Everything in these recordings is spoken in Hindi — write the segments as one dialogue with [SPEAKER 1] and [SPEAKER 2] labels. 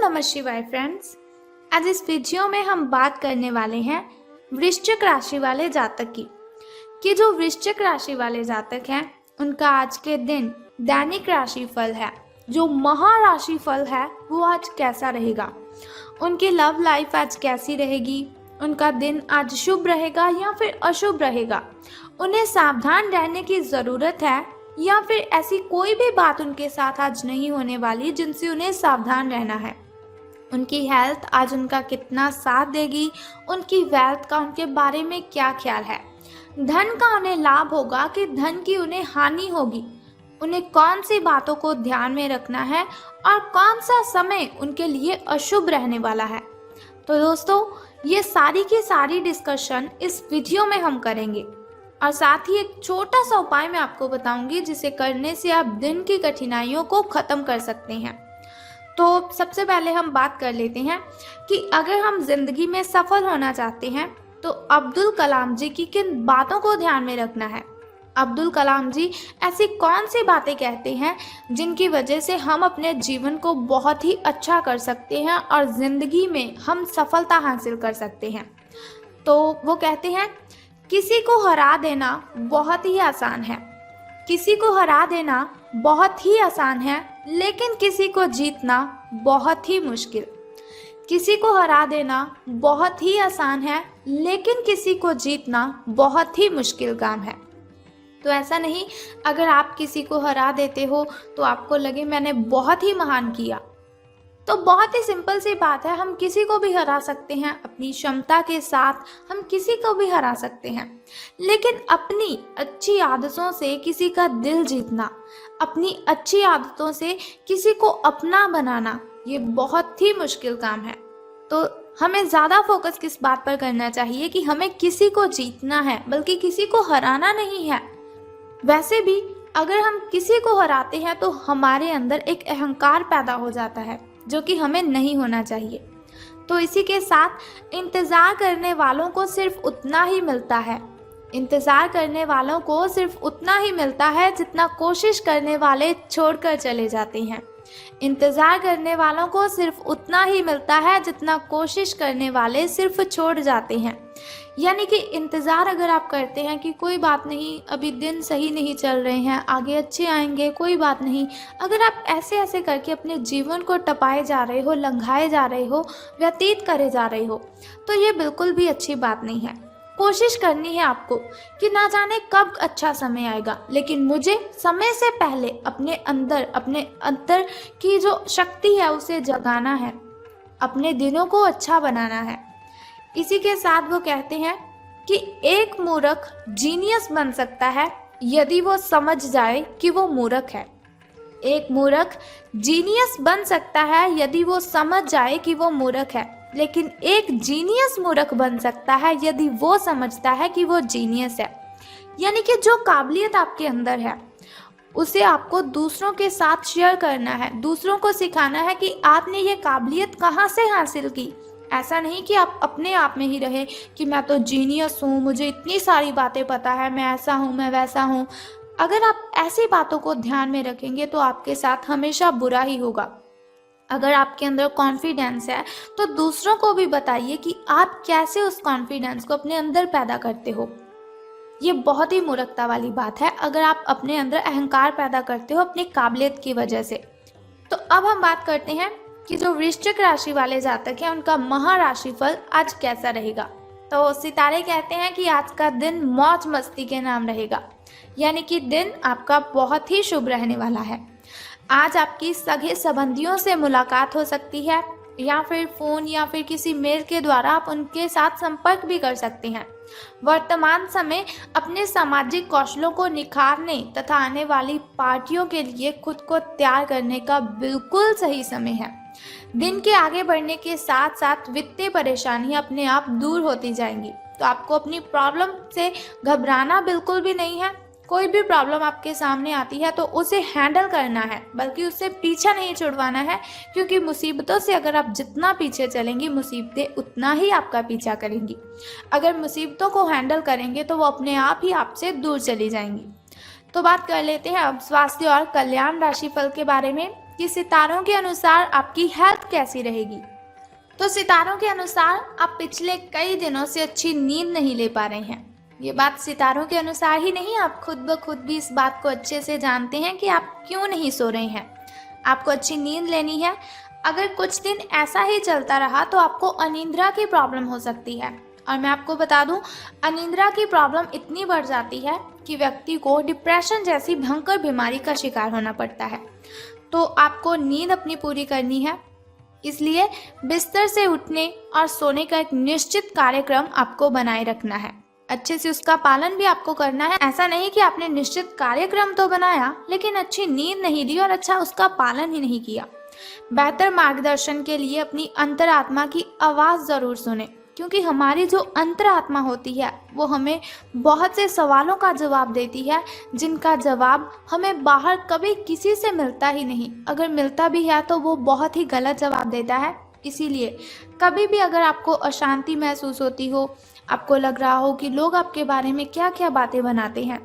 [SPEAKER 1] नमः शिवाय फ्रेंड्स। आज इस वीडियो में हम बात करने वाले हैं वृश्चिक राशि वाले जातक की कि जो वृश्चिक राशि वाले जातक हैं उनका आज के दिन दैनिक राशिफल है, जो महाराशिफल है वो आज कैसा रहेगा, उनकी लव लाइफ आज कैसी रहेगी, उनका दिन आज शुभ रहेगा या फिर अशुभ रहेगा, उन्हें सावधान रहने की ज़रूरत है या फिर ऐसी कोई भी बात उनके साथ आज नहीं होने वाली जिनसे उन्हें सावधान रहना है। उनकी हेल्थ आज उनका कितना साथ देगी, उनकी वेल्थ का उनके बारे में क्या ख्याल है, धन का उन्हें लाभ होगा कि धन की उन्हें हानि होगी, उन्हें कौन सी बातों को ध्यान में रखना है और कौन सा समय उनके लिए अशुभ रहने वाला है। तो दोस्तों, ये सारी की सारी डिस्कशन इस वीडियो में हम करेंगे और साथ ही एक छोटा सा उपाय मैं आपको बताऊंगी जिसे करने से आप दिन की कठिनाइयों को ख़त्म कर सकते हैं। तो सबसे पहले हम बात कर लेते हैं कि अगर हम जिंदगी में सफल होना चाहते हैं तो अब्दुल कलाम जी की किन बातों को ध्यान में रखना है। अब्दुल कलाम जी ऐसी कौन सी बातें कहते हैं जिनकी वजह से हम अपने जीवन को बहुत ही अच्छा कर सकते हैं और ज़िंदगी में हम सफलता हासिल कर सकते हैं। तो वो कहते हैं, किसी को हरा देना बहुत ही आसान है, किसी को हरा देना बहुत ही आसान है, लेकिन किसी को जीतना बहुत ही मुश्किल। किसी को हरा देना बहुत ही आसान है, लेकिन किसी को जीतना बहुत ही मुश्किल काम है। तो ऐसा नहीं, अगर आप किसी को हरा देते हो तो आपको लगे मैंने बहुत ही महान किया। तो बहुत ही सिंपल सी बात है, हम किसी को भी हरा सकते हैं, अपनी क्षमता के साथ हम किसी को भी हरा सकते हैं, लेकिन अपनी अच्छी आदतों से किसी का दिल जीतना, अपनी अच्छी आदतों से किसी को अपना बनाना, ये बहुत ही मुश्किल काम है। तो हमें ज़्यादा फोकस किस बात पर करना चाहिए कि हमें किसी को जीतना है, बल्कि किसी को हराना नहीं है। वैसे भी अगर हम किसी को हराते हैं तो हमारे अंदर एक अहंकार पैदा हो जाता है जो कि हमें नहीं होना चाहिए। तो इसी के साथ इंतज़ार करने वालों को सिर्फ उतना ही मिलता है, इंतज़ार करने वालों को सिर्फ उतना ही मिलता है जितना कोशिश करने वाले छोड़कर चले जाते हैं। इंतज़ार करने वालों को सिर्फ उतना ही मिलता है जितना कोशिश करने वाले सिर्फ छोड़ जाते हैं। यानी कि इंतज़ार अगर आप करते हैं कि कोई बात नहीं, अभी दिन सही नहीं चल रहे हैं, आगे अच्छे आएंगे, कोई बात नहीं, अगर आप ऐसे ऐसे करके अपने जीवन को टपाए जा रहे हो, लंघाए जा रहे हो, व्यतीत करे जा रहे हो, तो ये बिल्कुल भी अच्छी बात नहीं है। कोशिश करनी है आपको कि ना जाने कब अच्छा समय आएगा, लेकिन मुझे समय से पहले अपने अंदर की जो शक्ति है उसे जगाना है, अपने दिनों को अच्छा बनाना है। इसी के साथ वो कहते हैं कि एक मूर्ख जीनियस बन सकता है यदि वो समझ जाए कि वो मूर्ख है। एक मूर्ख जीनियस बन सकता है यदि वो समझ जाए कि वो मूर्ख है, लेकिन एक जीनियस मूर्ख बन सकता है यदि वो समझता है कि वो जीनियस है। यानी कि जो काबिलियत आपके अंदर है उसे आपको दूसरों के साथ शेयर करना है, दूसरों को सिखाना है कि आपने ये काबिलियत कहाँ से हासिल की। ऐसा नहीं कि आप अपने आप में ही रहे कि मैं तो जीनियस हूँ, मुझे इतनी सारी बातें पता है, मैं ऐसा हूँ, मैं वैसा हूँ। अगर आप ऐसी बातों को ध्यान में रखेंगे तो आपके साथ हमेशा बुरा ही होगा। अगर आपके अंदर कॉन्फिडेंस है तो दूसरों को भी बताइए कि आप कैसे उस कॉन्फिडेंस को अपने अंदर पैदा करते हो। ये बहुत ही मूर्खता वाली बात है अगर आप अपने अंदर अहंकार पैदा करते हो अपनी काबिलियत की वजह से। तो अब हम बात करते हैं कि जो वृश्चिक राशि वाले जातक हैं उनका महाराशिफल आज कैसा रहेगा। तो सितारे कहते हैं कि आज का दिन मौज मस्ती के नाम रहेगा, यानी कि दिन आपका बहुत ही शुभ रहने वाला है। आज आपकी सगे संबंधियों से मुलाकात हो सकती है या फिर फ़ोन या फिर किसी मेल के द्वारा आप उनके साथ संपर्क भी कर सकते हैं। वर्तमान समय अपने सामाजिक कौशलों को निखारने तथा आने वाली पार्टियों के लिए खुद को तैयार करने का बिल्कुल सही समय है। दिन के आगे बढ़ने के साथ साथ वित्तीय परेशानियां अपने आप दूर होती जाएंगी। तो आपको अपनी प्रॉब्लम से घबराना बिल्कुल भी नहीं है। कोई भी प्रॉब्लम आपके सामने आती है तो उसे हैंडल करना है, बल्कि उससे पीछा नहीं छुड़वाना है, क्योंकि मुसीबतों से अगर आप जितना पीछे चलेंगी मुसीबतें उतना ही आपका पीछा करेंगी। अगर मुसीबतों को हैंडल करेंगे तो वो अपने आप ही आपसे दूर चली जाएंगी। तो बात कर लेते हैं अब स्वास्थ्य और कल्याण राशिफल के बारे में कि सितारों के अनुसार आपकी हेल्थ कैसी रहेगी। तो सितारों के अनुसार आप पिछले कई दिनों से अच्छी नींद नहीं ले पा रहे हैं। ये बात सितारों के अनुसार ही नहीं, आप खुद ब खुद भी इस बात को अच्छे से जानते हैं कि आप क्यों नहीं सो रहे हैं। आपको अच्छी नींद लेनी है। अगर कुछ दिन ऐसा ही चलता रहा तो आपको अनिद्रा की प्रॉब्लम हो सकती है। और मैं आपको बता दूं, अनिद्रा की प्रॉब्लम इतनी बढ़ जाती है कि व्यक्ति को डिप्रेशन जैसी भयंकर बीमारी का शिकार होना पड़ता है। तो आपको नींद अपनी पूरी करनी है, इसलिए बिस्तर से उठने और सोने का एक निश्चित कार्यक्रम आपको बनाए रखना है। अच्छे से उसका पालन भी आपको करना है। ऐसा नहीं कि आपने निश्चित कार्यक्रम तो बनाया लेकिन अच्छी नींद नहीं ली और अच्छा उसका पालन ही नहीं किया। बेहतर मार्गदर्शन के लिए अपनी अंतरात्मा की आवाज़ ज़रूर सुने, क्योंकि हमारी जो अंतरात्मा होती है वो हमें बहुत से सवालों का जवाब देती है, जिनका जवाब हमें बाहर कभी किसी से मिलता ही नहीं। अगर मिलता भी है तो वो बहुत ही गलत जवाब देता है। इसीलिए कभी भी अगर आपको अशांति महसूस होती हो, आपको लग रहा हो कि लोग आपके बारे में क्या क्या बातें बनाते हैं,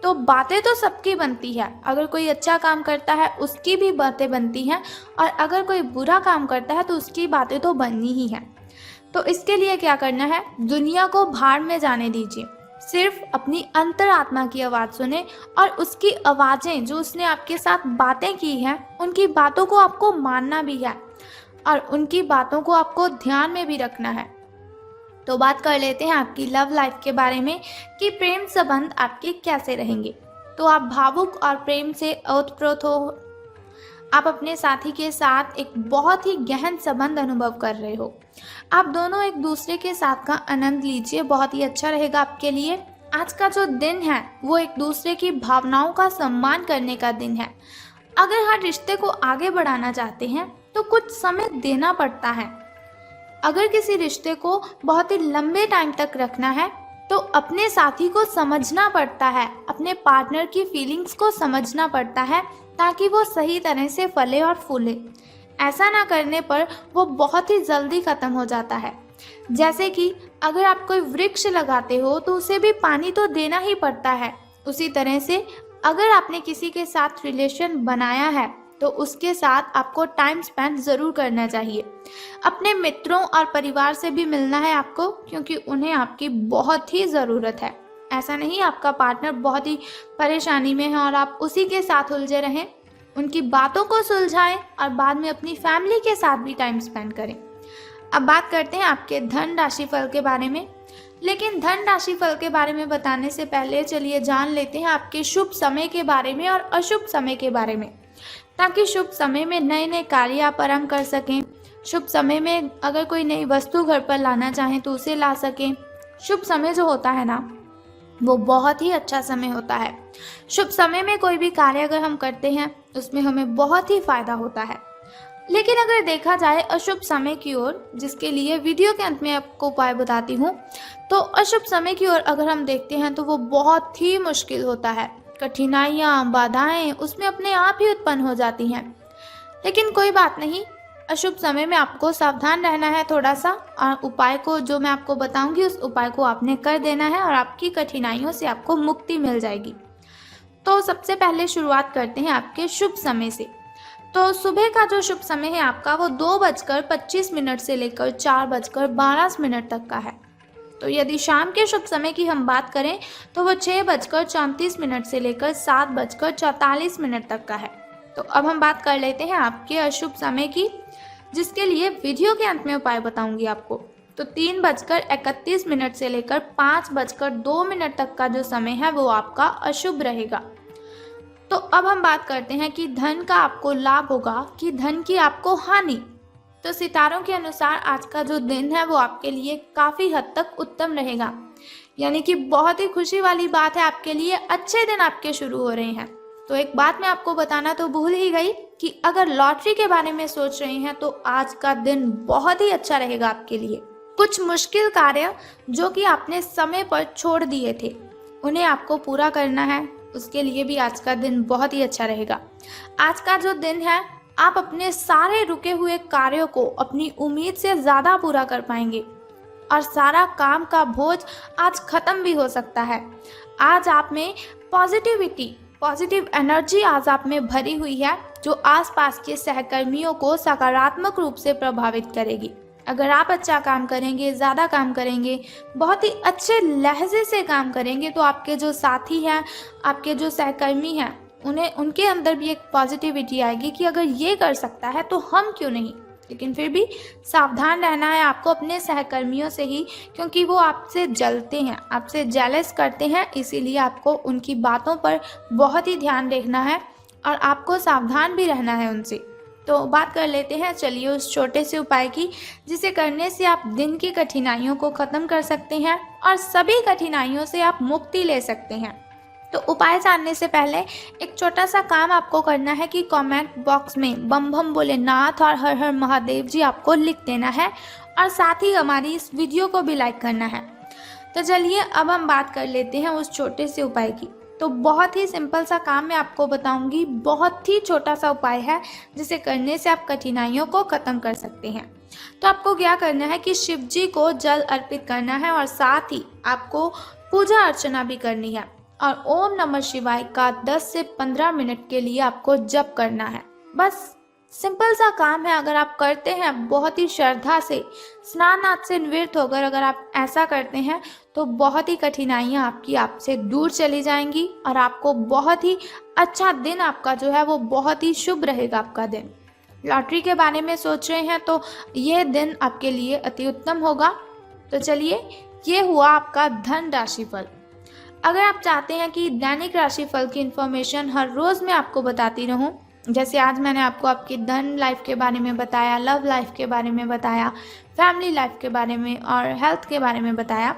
[SPEAKER 1] तो बातें तो सबकी बनती है। अगर कोई अच्छा काम करता है उसकी भी बातें बनती हैं, और अगर कोई बुरा काम करता है तो उसकी बातें तो बननी ही हैं। तो इसके लिए क्या करना है, दुनिया को भाड़ में जाने दीजिए। सिर्फ अपनी अंतरात्मा की आवाज़ सुने और उसकी आवाज़ें जो उसने आपके साथ बातें की हैं उनकी बातों को आपको मानना भी है और उनकी बातों को आपको ध्यान में भी रखना है। तो बात कर लेते हैं आपकी लव लाइफ के बारे में कि प्रेम संबंध आपके कैसे रहेंगे। तो आप भावुक और प्रेम से ओतप्रोत हो। आप अपने साथी के साथ एक बहुत ही गहन संबंध अनुभव कर रहे हो। आप दोनों एक दूसरे के साथ का आनंद लीजिए, बहुत ही अच्छा रहेगा आपके लिए। आज का जो दिन है वो एक दूसरे की भावनाओं का सम्मान करने का दिन है। अगर हर रिश्ते को आगे बढ़ाना चाहते हैं तो कुछ समय देना पड़ता है। अगर किसी रिश्ते को बहुत ही लंबे टाइम तक रखना है तो अपने साथी को समझना पड़ता है, अपने पार्टनर की फीलिंग्स को समझना पड़ता है, ताकि वो सही तरह से फले और फूले। ऐसा ना करने पर वो बहुत ही जल्दी ख़त्म हो जाता है। जैसे कि अगर आप कोई वृक्ष लगाते हो तो उसे भी पानी तो देना ही पड़ता है। उसी तरह से अगर आपने किसी के साथ रिलेशन बनाया है तो उसके साथ आपको टाइम स्पेंड ज़रूर करना चाहिए। अपने मित्रों और परिवार से भी मिलना है आपको, क्योंकि उन्हें आपकी बहुत ही ज़रूरत है। ऐसा नहीं आपका पार्टनर बहुत ही परेशानी में है और आप उसी के साथ उलझे रहें। उनकी बातों को सुलझाएं और बाद में अपनी फैमिली के साथ भी टाइम स्पेंड करें। अब बात करते हैं आपके धन राशि फल के बारे में। लेकिन धन राशि फल के बारे में बताने से पहले चलिए जान लेते हैं आपके शुभ समय के बारे में और अशुभ समय के बारे में, ताकि शुभ समय में नए नए कार्य आप आरंभ कर सकें। शुभ समय में अगर कोई नई वस्तु घर पर लाना चाहें तो उसे ला सकें। शुभ समय जो होता है ना, वो बहुत ही अच्छा समय होता है। शुभ समय में कोई भी कार्य अगर हम करते हैं उसमें हमें बहुत ही फायदा होता है। लेकिन अगर देखा जाए अशुभ समय की ओर, जिसके लिए वीडियो के अंत में आपको उपाय बताती हूँ, तो अशुभ समय की ओर अगर हम देखते हैं तो वो बहुत ही मुश्किल होता है। कठिनाइयाँ, बाधाएं उसमें अपने आप ही उत्पन्न हो जाती हैं। लेकिन कोई बात नहीं, अशुभ समय में आपको सावधान रहना है थोड़ा सा, और उपाय को जो मैं आपको बताऊंगी उस उपाय को आपने कर देना है और आपकी कठिनाइयों से आपको मुक्ति मिल जाएगी। तो सबसे पहले शुरुआत करते हैं आपके शुभ समय से। तो सुबह का जो शुभ समय है आपका वो 2:25 से लेकर 4:12 तक का है। तो यदि शाम के शुभ समय की हम बात करें तो वो 6:34 से लेकर 7:44 तक का है। तो अब हम बात कर लेते हैं आपके अशुभ समय की, जिसके लिए वीडियो के अंत में उपाय बताऊंगी आपको। तो 3:31 से लेकर 5:02 तक का जो समय है वो आपका अशुभ रहेगा। तो अब हम बात करते हैं कि धन का आपको लाभ होगा कि धन की आपको हानि। तो सितारों के अनुसार आज का जो दिन है वो आपके लिए काफ़ी हद तक उत्तम रहेगा, यानी कि बहुत ही खुशी वाली बात है आपके लिए, अच्छे दिन आपके शुरू हो रहे हैं। तो एक बात मैं आपको बताना तो भूल ही गई कि अगर लॉटरी के बारे में सोच रहे हैं तो आज का दिन बहुत ही अच्छा रहेगा आपके लिए। कुछ मुश्किल कार्य जो कि आपने समय पर छोड़ दिए थे उन्हें आपको पूरा करना है, उसके लिए भी आज का दिन बहुत ही अच्छा रहेगा। आज का जो दिन है आप अपने सारे रुके हुए कार्यों को अपनी उम्मीद से ज़्यादा पूरा कर पाएंगे और सारा काम का बोझ आज ख़त्म भी हो सकता है। आज आप में पॉजिटिव एनर्जी आज आप में भरी हुई है, जो आसपास के सहकर्मियों को सकारात्मक रूप से प्रभावित करेगी। अगर आप अच्छा काम करेंगे, ज़्यादा काम करेंगे, बहुत ही अच्छे लहजे से काम करेंगे, तो आपके जो साथी हैं, आपके जो सहकर्मी हैं, उनके अंदर भी एक पॉजिटिविटी आएगी कि अगर ये कर सकता है तो हम क्यों नहीं। लेकिन फिर भी सावधान रहना है आपको अपने सहकर्मियों से ही, क्योंकि वो आपसे जलते हैं, आपसे जेलस करते हैं, इसीलिए आपको उनकी बातों पर बहुत ही ध्यान रखना है और आपको सावधान भी रहना है उनसे। तो बात कर लेते हैं चलिए उस छोटे से उपाय की, जिसे करने से आप दिन की कठिनाइयों को ख़त्म कर सकते हैं और सभी कठिनाइयों से आप मुक्ति ले सकते हैं। तो उपाय जानने से पहले एक छोटा सा काम आपको करना है कि कमेंट बॉक्स में बम बम भोलेनाथ और हर हर महादेव जी आपको लिख देना है और साथ ही हमारी इस वीडियो को भी लाइक करना है। तो चलिए अब हम बात कर लेते हैं उस छोटे से उपाय की। तो बहुत ही सिंपल सा काम मैं आपको बताऊंगी, बहुत ही छोटा सा उपाय है जिसे करने से आप कठिनाइयों को ख़त्म कर सकते हैं। तो आपको क्या करना है कि शिव जी को जल अर्पित करना है और साथ ही आपको पूजा अर्चना भी करनी है और ओम नमः शिवाय का 10 से 15 मिनट के लिए आपको जप करना है। बस सिंपल सा काम है, अगर आप करते हैं बहुत ही श्रद्धा से, स्नान आदि से निवृत्त होकर अगर आप ऐसा करते हैं तो बहुत ही कठिनाइयाँ आपकी आपसे दूर चली जाएंगी और आपको बहुत ही अच्छा दिन आपका जो है वो बहुत ही शुभ रहेगा आपका दिन। लॉटरी के बारे में सोच रहे हैं तो ये दिन आपके लिए अति उत्तम होगा। तो चलिए ये हुआ आपका धन राशिफल। अगर आप चाहते हैं कि दैनिक राशिफल की इन्फॉर्मेशन हर रोज़ मैं आपको बताती रहूं, जैसे आज मैंने आपको आपकी धन लाइफ के बारे में बताया, लव लाइफ के बारे में बताया, फैमिली लाइफ के बारे में और हेल्थ के बारे में बताया,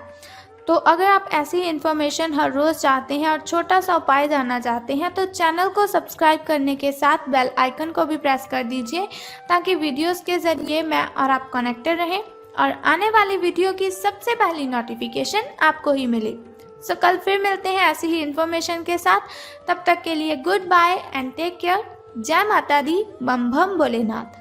[SPEAKER 1] तो अगर आप ऐसी इन्फॉर्मेशन हर रोज़ चाहते हैं और छोटा सा उपाय जानना चाहते हैं तो चैनल को सब्सक्राइब करने के साथ बेल आइकन को भी प्रेस कर दीजिए, ताकि वीडियोस के ज़रिए मैं और आप कनेक्टेड रहें और आने वाली वीडियो की सबसे पहली नोटिफिकेशन आपको ही मिले। सो कल फिर मिलते हैं ऐसी ही इन्फॉर्मेशन के साथ। तब तक के लिए goodbye and take care. जय माता दी, बम बम भोलेनाथ।